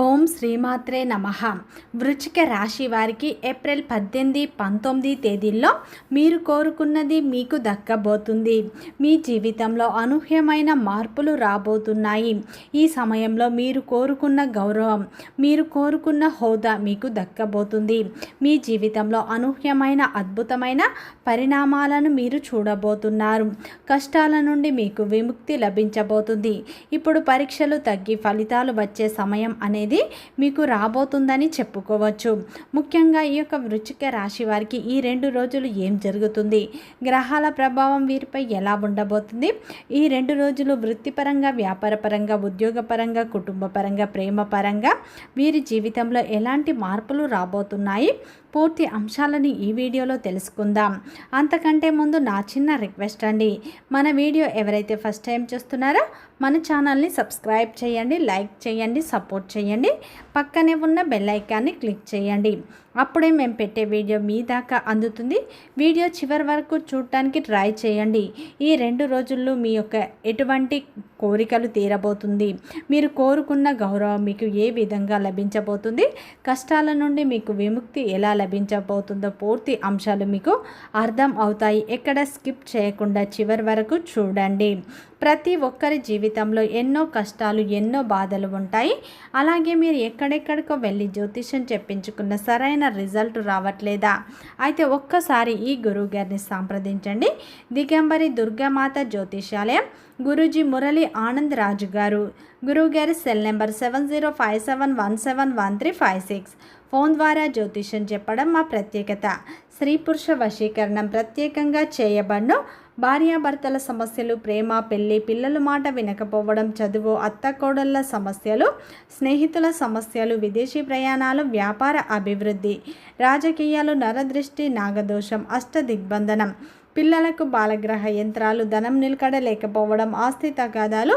ఓం శ్రీమాత్రే నమః. వృశ్చిక రాశి వారికి ఏప్రిల్ 18, 19 తేదీల్లో మీరు కోరుకున్నది మీకు దక్కబోతుంది. మీ జీవితంలో అనూహ్యమైన మార్పులు రాబోతున్నాయి. ఈ సమయంలో మీరు కోరుకున్న గౌరవం, మీరు కోరుకున్న హోదా మీకు దక్కబోతుంది. మీ జీవితంలో అనూహ్యమైన అద్భుతమైన పరిణామాలను మీరు చూడబోతున్నారు. కష్టాల నుండి మీకు విముక్తి లభించబోతుంది. ఇప్పుడు పరీక్షలు తగ్గి ఫలితాలు వచ్చే సమయం అనేది మీకు రాబోతుందని చెప్పుకోవచ్చు. ముఖ్యంగా ఈ యొక్క వృశ్చిక రాశి వారికి ఈ 2 రోజులు ఏం జరుగుతుంది, గ్రహాల ప్రభావం వీరిపై ఎలా ఉండబోతుంది, ఈ 2 రోజులు వృత్తిపరంగా, వ్యాపారపరంగా, ఉద్యోగపరంగా, కుటుంబపరంగా, ప్రేమపరంగా వీరి జీవితంలో ఎలాంటి మార్పులు రాబోతున్నాయి, పూర్తి అంశాలని ఈ వీడియోలో తెలుసుకుందాం. అంతకంటే ముందు నా చిన్న రిక్వెస్ట్ అండి, మన వీడియో ఎవరైతే ఫస్ట్ టైం చూస్తున్నారో మన ఛానల్ని సబ్స్క్రైబ్ చేయండి, లైక్ చేయండి, సపోర్ట్ చేయండి, పక్కనే ఉన్న బెల్ ఐకాన్ని క్లిక్ చేయండి. అప్పుడే మేము పెట్టే వీడియో మీ దాకా అందుతుంది. వీడియో చివరి వరకు చూడటానికి ట్రై చేయండి. ఈ 2 రోజుల్లో మీ యొక్క ఎటువంటి కోరికలు తీరబోతుంది, మీరు కోరుకున్న గౌరవం మీకు ఏ విధంగా లభించబోతుంది, కష్టాల నుండి మీకు విముక్తి ఎలా లభించబోతుందో పూర్తి అంశాలు మీకు అర్థం అవుతాయి. ఎక్కడ స్కిప్ చేయకుండా చివరి వరకు చూడండి. ప్రతి ఒక్కరి జీవితంలో ఎన్నో కష్టాలు, ఎన్నో బాధలు ఉంటాయి. అలాగే మీరు ఎక్కడెక్కడికో వెళ్ళి జ్యోతిష్యం చెప్పించుకున్న సరైన రిజల్ట్ రావట్లేదా? అయితే ఒక్కసారి ఈ గురువు గారిని సంప్రదించండి. దిగంబరి దుర్గామాత జ్యోతిష్యాలయం, గురూజీ మురళి ఆనంద్ రాజు గారు. గురువు గారి సెల్ నెంబర్ 7057171356. ఫోన్ ద్వారా జ్యోతిష్యం చెప్పడం మా ప్రత్యేకత. స్త్రీ పురుష వశీకరణం ప్రత్యేకంగా చేయబడను. భార్యాభర్తల సమస్యలు, ప్రేమ, పెళ్లి, పిల్లల మాట వినకపోవడం, చదువు, అత్తకోడళ్ళ సమస్యలు, స్నేహితుల సమస్యలు, విదేశీ ప్రయాణాలు, వ్యాపార అభివృద్ధి, రాజకీయాలు, నరదృష్టి, నాగదోషం, అష్టదిగ్బంధనం, పిల్లలకు బాలగ్రహ యంత్రాలు, ధనం నిలకడ లేకపోవడం, ఆస్తి తగాదాలు,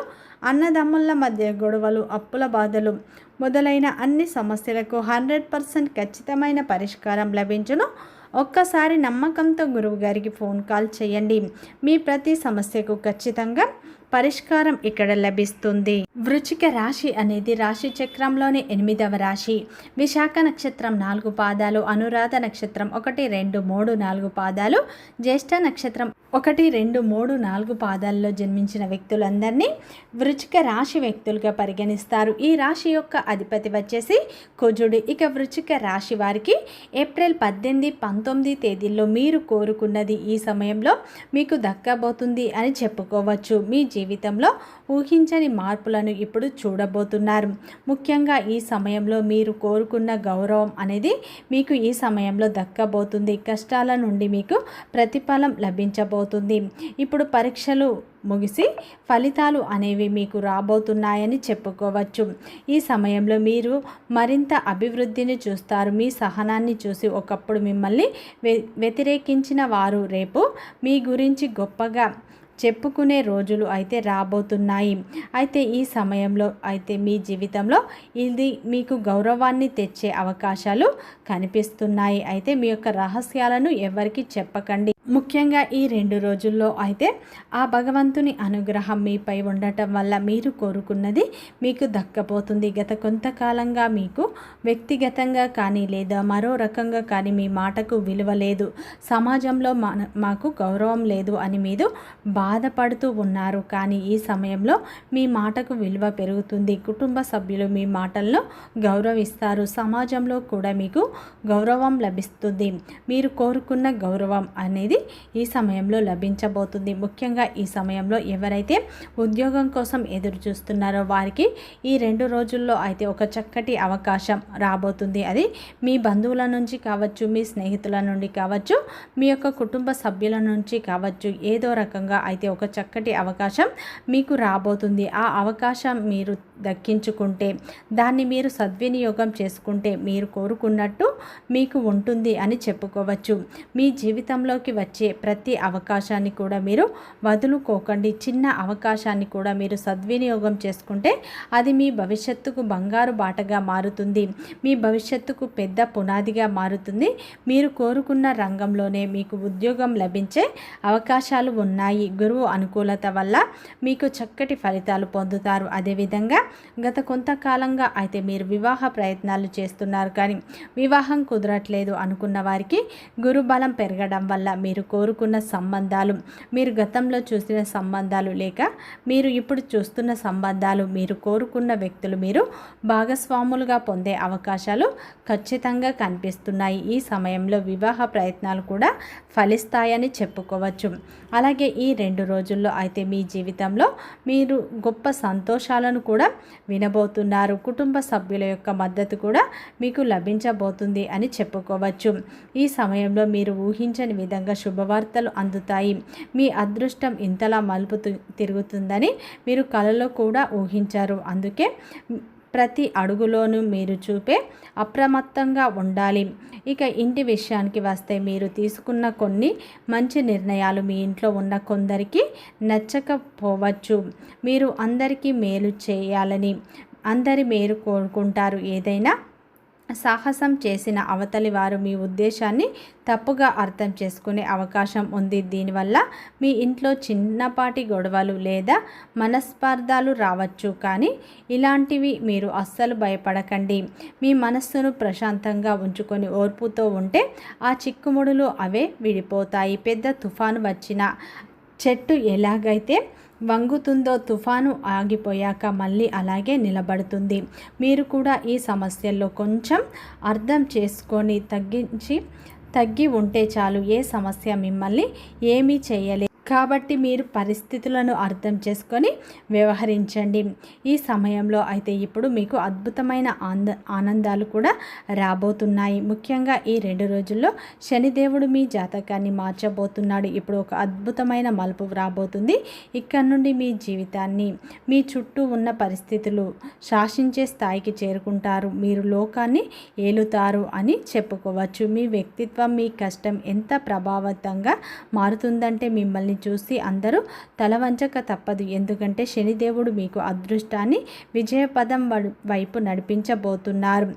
అన్నదమ్ముల మధ్య గొడవలు, అప్పుల బాధలు మొదలైన అన్ని సమస్యలకు 100% ఖచ్చితమైన పరిష్కారం లభించును. ఒక్కసారి నమ్మకంతో గురువు గారికి ఫోన్ కాల్ చేయండి. మీ ప్రతి సమస్యకు ఖచ్చితంగా పరిష్కారం ఇక్కడ లభిస్తుంది. వృశ్చిక రాశి అనేది రాశి చక్రంలోని 8వ రాశి. విశాఖ నక్షత్రం 4 పాదాలు, అనురాధ నక్షత్రం 1, 2, 3, 4 పాదాలు, జ్యేష్ఠ నక్షత్రం 1, 2, 3, 4 పాదాల్లో జన్మించిన వ్యక్తులందరినీ వృశ్చిక రాశి వ్యక్తులుగా పరిగణిస్తారు. ఈ రాశి యొక్క అధిపతి వచ్చేసి కుజుడు. ఇక వృశ్చిక రాశి వారికి ఏప్రిల్ 18, 19 తేదీల్లో మీరు కోరుకున్నది ఈ సమయంలో మీకు దక్కబోతుంది అని చెప్పుకోవచ్చు. మీ జీవితంలో ఊహించని మార్పులను ఇప్పుడు చూడబోతున్నారు. ముఖ్యంగా ఈ సమయంలో మీరు కోరుకున్న గౌరవం అనేది మీకు ఈ సమయంలో దక్కబోతుంది. కష్టాల నుండి మీకు ప్రతిఫలం లభించబోతుంది. ఇప్పుడు పరీక్షలు ముగిసి ఫలితాలు అనేవి మీకు రాబోతున్నాయని చెప్పుకోవచ్చు. ఈ సమయంలో మీరు మరింత అభివృద్ధిని చూస్తారు. మీ సహనాన్ని చూసి ఒకప్పుడు మిమ్మల్ని వ్యతిరేకించిన వారు రేపు మీ గురించి గొప్పగా చెప్పుకునే రోజులు అయితే రాబోతున్నాయి. అయితే ఈ సమయంలో అయితే మీ జీవితంలో ఇది మీకు గౌరవాన్ని తెచ్చే అవకాశాలు కనిపిస్తున్నాయి. అయితే మీ యొక్క రహస్యాలను ఎవరికి చెప్పకండి. ముఖ్యంగా ఈ 2 రోజుల్లో అయితే ఆ భగవంతుని అనుగ్రహం మీపై ఉండటం వల్ల మీరు కోరుకున్నది మీకు దక్కపోతుంది. గత కొంతకాలంగా మీకు వ్యక్తిగతంగా కానీ లేదా మరో రకంగా కానీ మీ మాటకు విలువ లేదు, సమాజంలో మాకు గౌరవం లేదు అని మీరు బాధపడుతూ ఉన్నారు. కానీ ఈ సమయంలో మీ మాటకు విలువ పెరుగుతుంది. కుటుంబ సభ్యులు మీ మాటలను గౌరవిస్తారు. సమాజంలో కూడా మీకు గౌరవం లభిస్తుంది. మీరు కోరుకున్న గౌరవం అనేది ఈ సమయంలో లభించబోతుంది. ముఖ్యంగా ఈ సమయంలో ఎవరైతే ఉద్యోగం కోసం ఎదురు చూస్తున్నారో వారికి ఈ 2 రోజుల్లో అయితే ఒక చక్కటి అవకాశం రాబోతుంది. అది మీ బంధువుల నుంచి కావచ్చు, మీ స్నేహితుల నుండి కావచ్చు, మీ యొక్క కుటుంబ సభ్యుల నుంచి కావచ్చు, ఏదో రకంగా అయితే ఒక చక్కటి అవకాశం మీకు రాబోతుంది. ఆ అవకాశం మీరు దక్కించుకుంటే, దాన్ని మీరు సద్వినియోగం చేసుకుంటే మీరు కోరుకున్నట్టు మీకు ఉంటుంది అని చెప్పుకోవచ్చు. మీ జీవితంలోకి వచ్చే ప్రతి అవకాశాన్ని కూడా మీరు వదులుకోకండి. చిన్న అవకాశాన్ని కూడా మీరు సద్వినియోగం చేసుకుంటే అది మీ భవిష్యత్తుకు బంగారు బాటగా మారుతుంది. మీ భవిష్యత్తుకు పెద్ద పునాదిగా మారుతుంది. మీరు కోరుకున్న రంగంలోనే మీకు ఉద్యోగం లభించే అవకాశాలు ఉన్నాయి. గురువు అనుకూలత వల్ల మీకు చక్కటి ఫలితాలు పొందుతారు. అదేవిధంగా గత కొంతకాలంగా అయితే మీరు వివాహ ప్రయత్నాలు చేస్తున్నారు, కానీ వివాహం కుదరట్లేదు అనుకున్న వారికి గురుబలం పెరగడం వల్ల మీరు కోరుకున్న సంబంధాలు, మీరు గతంలో చూసిన సంబంధాలు లేక మీరు ఇప్పుడు చూస్తున్న సంబంధాలు, మీరు కోరుకున్న వ్యక్తులు మీరు భాగస్వాములుగా పొందే అవకాశాలు ఖచ్చితంగా కనిపిస్తున్నాయి. ఈ సమయంలో వివాహ ప్రయత్నాలు కూడా ఫలిస్తాయని చెప్పుకోవచ్చు. అలాగే ఈ 2 రోజుల్లో అయితే మీ జీవితంలో మీరు గొప్ప సంతోషాలను కూడా వినబోతున్నారు. కుటుంబ సభ్యుల యొక్క మద్దతు కూడా మీకు లభించబోతుంది అని చెప్పుకోవచ్చు. ఈ సమయంలో మీరు ఊహించని విధంగా శుభవార్తలు అందుతాయి. మీ అదృష్టం ఇంతలా మలుపు తిరుగుతుందని మీరు కలలో కూడా ఊహించారు. అందుకే ప్రతి అడుగులోనూ మీరు చూపే అప్రమత్తంగా ఉండాలి. ఇక ఇంటి విషయానికి వస్తే మీరు తీసుకున్న కొన్ని మంచి నిర్ణయాలు మీ ఇంట్లో ఉన్న కొందరికి నచ్చకపోవచ్చు. మీరు అందరికీ మేలు చేయాలని అందరి మేలు కోరుకుంటారు. ఏదైనా సాహసం చేసిన అవతలి వారు మీ ఉద్దేశాన్ని తప్పుగా అర్థం చేసుకునే అవకాశం ఉంది. దీనివల్ల మీ ఇంట్లో చిన్నపాటి గొడవలు లేదా మనస్పర్ధాలు రావచ్చు. కానీ ఇలాంటివి మీరు అస్సలు భయపడకండి. మీ మనస్సును ప్రశాంతంగా ఉంచుకొని ఓర్పుతో ఉంటే ఆ చిక్కుముడులు అవే విడిపోతాయి. పెద్ద తుఫాను వచ్చిన చెట్టు ఎలాగైతే వంగుతుందో తుఫాను ఆగిపోయాక మళ్ళీ అలాగే నిలబడుతుంది. మీరు కూడా ఈ సమస్యల్లో కొంచెం అర్థం చేసుకొని తగ్గి ఉంటే చాలు. ఏ సమస్య మిమ్మల్ని ఏమీ చేయలేదు. కాబట్టి మీరు పరిస్థితులను అర్థం చేసుకొని వ్యవహరించండి. ఈ సమయంలో అయితే ఇప్పుడు మీకు అద్భుతమైన ఆనందాలు కూడా రాబోతున్నాయి. ముఖ్యంగా ఈ 2 రోజుల్లో శనిదేవుడు మీ జాతకాన్ని మార్చబోతున్నాడు. ఇప్పుడు ఒక అద్భుతమైన మలుపు రాబోతుంది. ఇక్కడ నుండి మీ జీవితాన్ని, మీ చుట్టూ ఉన్న పరిస్థితులు శాసించే స్థాయికి చేరుకుంటారు. మీరు లోకాన్ని ఏలుతారు అని చెప్పుకోవచ్చు. మీ వ్యక్తిత్వం, మీ కష్టం ఎంత ప్రభావితంగా మారుతుందంటే మిమ్మల్ని చూసి అందరూ తలవంచక తప్పదు. ఎందుకంటే శనిదేవుడు మీకు అదృష్టాన్ని విజయపదం వైపు నడిపించబోతున్నారు,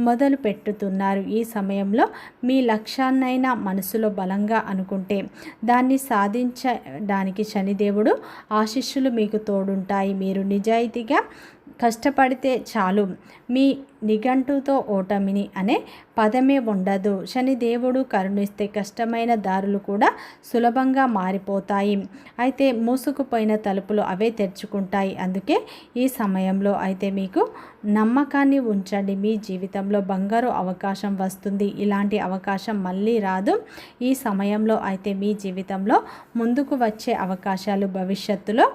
మొదలు పెట్టుతున్నారు. ఈ సమయంలో మీ లక్ష్యాన్నైనా మనసులో బలంగా అనుకుంటే దాన్ని సాధించడానికి శనిదేవుడు ఆశీస్సులు మీకు తోడుంటాయి. మీరు నిజాయితీగా కష్టపడితే చాలు. మీ నిఘంటుతో ఓటమిని అనే పదమే ఉండదు. శనిదేవుడు కరుణిస్తే కష్టమైన దారులు కూడా సులభంగా మారిపోతాయి. అయితే మూసుకుపోయిన తలుపులు అవే తెరుచుకుంటాయి. అందుకే ఈ సమయంలో అయితే మీకు నమ్మకాన్ని ఉంచండి. మీ జీవితంలో బంగారు అవకాశం వస్తుంది. ఇలాంటి అవకాశం మళ్ళీ రాదు. ఈ సమయంలో అయితే మీ జీవితంలో ముందుకు వచ్చే అవకాశాలు భవిష్యత్తులో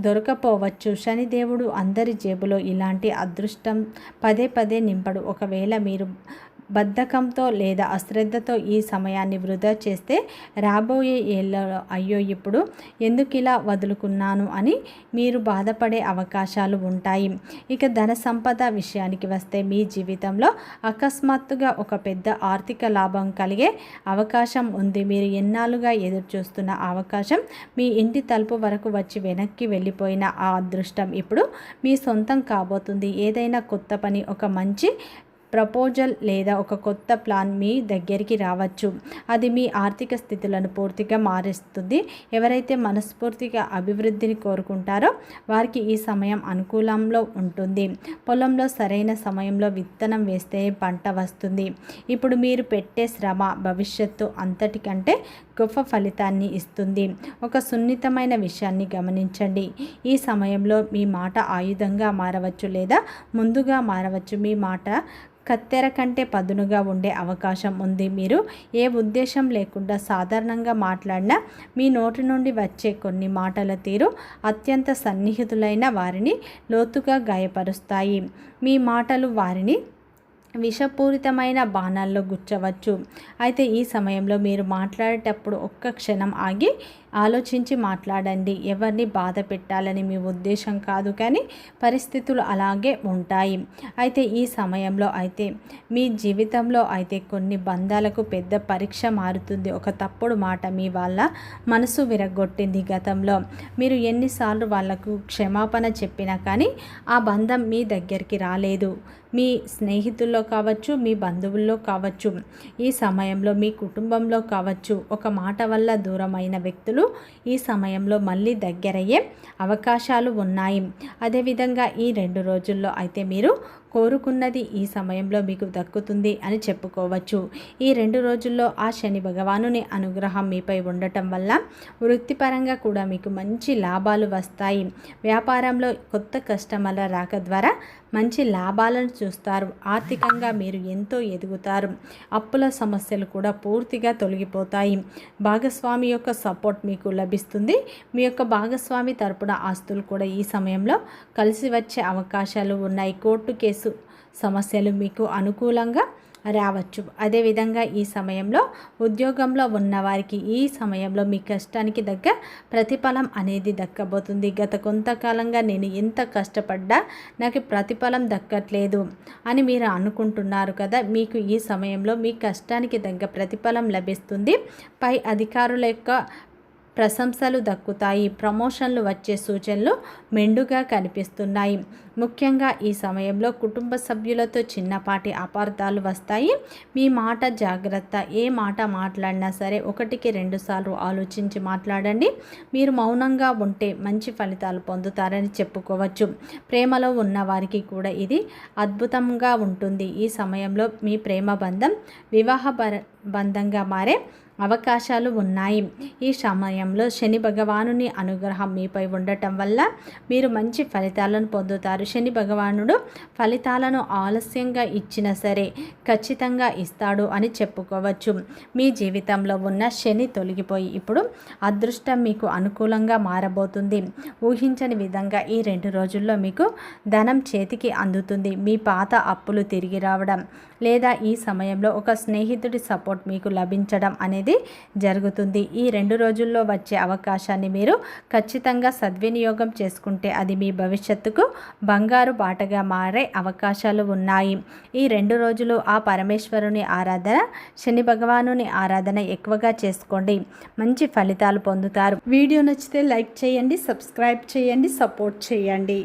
దొరకపోవచ్చు. శనిదేవుడు అందరి జేబులో ఇలాంటి అదృష్టం పదే పదే నింపడు. ఒకవేళ మీరు బద్ధకంతో లేదా అశ్రద్ధతో ఈ సమయాన్ని వృధా చేస్తే రాబోయే ఏళ్ళలో అయ్యో ఇప్పుడు ఎందుకు ఇలా వదులుకున్నాను అని మీరు బాధపడే అవకాశాలు ఉంటాయి. ఇక ధన సంపద విషయానికి వస్తే మీ జీవితంలో అకస్మాత్తుగా ఒక పెద్ద ఆర్థిక లాభం కలిగే అవకాశం ఉంది. మీరు ఎన్నాళ్ళుగా ఎదురు చూస్తున్న అవకాశం మీ ఇంటి తలుపు వరకు వచ్చి వెనక్కి వెళ్ళిపోయిన ఆ అదృష్టం ఇప్పుడు మీ సొంతం కాబోతుంది. ఏదైనా కొత్త పని, ఒక మంచి ప్రపోజల్ లేదా ఒక కొత్త ప్లాన్ మీ దగ్గరికి రావచ్చు. అది మీ ఆర్థిక స్థితులను పూర్తిగా మారుస్తుంది. ఎవరైతే మనస్ఫూర్తిగా అభివృద్ధిని కోరుకుంటారో వారికి ఈ సమయం అనుకూలంలో ఉంటుంది. పొలంలో సరైన సమయంలో విత్తనం వేస్తే పంట వస్తుంది. ఇప్పుడు మీరు పెట్టే శ్రమ భవిష్యత్తు అంతటికంటే గొప్ప ఫలితాన్ని ఇస్తుంది. ఒక సున్నితమైన విషయాన్ని గమనించండి. ఈ సమయంలో మీ మాట ఆయుధంగా మారవచ్చు లేదా ముందుగా మారవచ్చు. మీ మాట కత్తెర కంటే పదునుగా ఉండే అవకాశం ఉంది. మీరు ఏ ఉద్దేశం లేకుండా సాధారణంగా మాట్లాడినా మీ నోటి నుండి వచ్చే కొన్ని మాటల తీరు అత్యంత సన్నిహితులైన వారిని లోతుగా గాయపరుస్తాయి. మీ మాటలు వారిని విషపూరితమైన బాణాల్లో గుచ్చవచ్చు. అయితే ఈ సమయంలో మీరు మాట్లాడేటప్పుడు ఒక్క క్షణం ఆగి ఆలోచించి మాట్లాడండి. ఎవరిని బాధ పెట్టాలని మీ ఉద్దేశం కాదు, కానీ పరిస్థితులు అలాగే ఉంటాయి. అయితే ఈ సమయంలో అయితే మీ జీవితంలో అయితే కొన్ని బంధాలకు పెద్ద పరీక్ష మారుతుంది. ఒక తప్పుడు మాట మీ వాళ్ళ మనసు విరగొట్టింది. గతంలో మీరు ఎన్నిసార్లు వాళ్లకు క్షమాపణ చెప్పినా కానీ ఆ బంధం మీ దగ్గరికి రాలేదు. మీ స్నేహితుల్లో కావచ్చు, మీ బంధువుల్లో కావచ్చు, ఈ సమయంలో మీ కుటుంబంలో కావచ్చు, ఒక మాట వల్ల దూరమైన వ్యక్తులు ఈ సమయంలో మళ్ళీ దగ్గరయ్యే అవకాశాలు ఉన్నాయి. అదేవిధంగా ఈ 2 రోజుల్లో అయితే మీరు కోరుకున్నది ఈ సమయంలో మీకు దక్కుతుంది అని చెప్పుకోవచ్చు. ఈ 2 రోజుల్లో ఆ శని భగవానుని అనుగ్రహం మీపై ఉండటం వల్ల వృత్తిపరంగా కూడా మీకు మంచి లాభాలు వస్తాయి. వ్యాపారంలో కొత్త కస్టమర్ల రాక ద్వారా మంచి లాభాలను చూస్తారు. ఆర్థికంగా మీరు ఎంతో ఎదుగుతారు. అప్పుల సమస్యలు కూడా పూర్తిగా తొలగిపోతాయి. భాగస్వామి యొక్క సపోర్ట్ మీకు లభిస్తుంది. మీ యొక్క భాగస్వామి తరపున ఆస్తులు కూడా ఈ సమయంలో కలిసి వచ్చే అవకాశాలు ఉన్నాయి. కోర్టు కేసు సమస్యలు మీకు అనుకూలంగా రావచ్చు. అదేవిధంగా ఈ సమయంలో ఉద్యోగంలో ఉన్నవారికి ఈ సమయంలో మీ కష్టానికి దగ్గర ప్రతిఫలం అనేది దక్కబోతుంది. గత కొంతకాలంగా నేను ఎంత కష్టపడ్డా నాకు ప్రతిఫలం దక్కట్లేదు అని మీరు అనుకుంటున్నారు కదా. మీకు ఈ సమయంలో మీ కష్టానికి దగ్గర ప్రతిఫలం లభిస్తుంది. పై అధికారుల యొక్క ప్రశంసలు దక్కుతాయి. ప్రమోషన్లు వచ్చే సూచనలు మెండుగా కనిపిస్తున్నాయి. ముఖ్యంగా ఈ సమయంలో కుటుంబ సభ్యులతో చిన్నపాటి అపార్థాలు వస్తాయి. మీ మాట జాగ్రత్త. ఏ మాట మాట్లాడినా సరే 1కి 2 సార్లు ఆలోచించి మాట్లాడండి. మీరు మౌనంగా ఉంటే మంచి ఫలితాలు పొందుతారని చెప్పుకోవచ్చు. ప్రేమలో ఉన్న వారికి కూడా ఇది అద్భుతంగా ఉంటుంది. ఈ సమయంలో మీ ప్రేమ బంధం వివాహ బంధంగా మారే అవకాశాలు ఉన్నాయి. ఈ సమయంలో శని భగవానుని అనుగ్రహం మీపై ఉండటం వల్ల మీరు మంచి ఫలితాలను పొందుతారు. శని భగవానుడు ఫలితాలను ఆలస్యంగా ఇచ్చినా సరే ఖచ్చితంగా ఇస్తాడు అని చెప్పుకోవచ్చు. మీ జీవితంలో ఉన్న శని తొలగిపోయి ఇప్పుడు అదృష్టం మీకు అనుకూలంగా మారబోతుంది. ఊహించని విధంగా ఈ 2 రోజుల్లో మీకు ధనం చేతికి అందుతుంది. మీ పాత అప్పులు తిరిగి రావడం లేదా ఈ సమయంలో ఒక స్నేహితుడి సపోర్ట్ మీకు లభించడం అనేది జరుగుతుంది. ఈ 2 రోజుల్లో వచ్చే అవకాశాన్ని మీరు ఖచ్చితంగా సద్వినియోగం చేసుకుంటే అది మీ భవిష్యత్తుకు బంగారు బాటగా మారే అవకాశాలు ఉన్నాయి. ఈ 2 రోజులు ఆ పరమేశ్వరుని ఆరాధన, శని భగవానుని ఆరాధన ఎక్కువగా చేసుకోండి. మంచి ఫలితాలు పొందుతారు. వీడియో నచ్చితే లైక్ చేయండి, సబ్స్క్రైబ్ చేయండి, సపోర్ట్ చేయండి.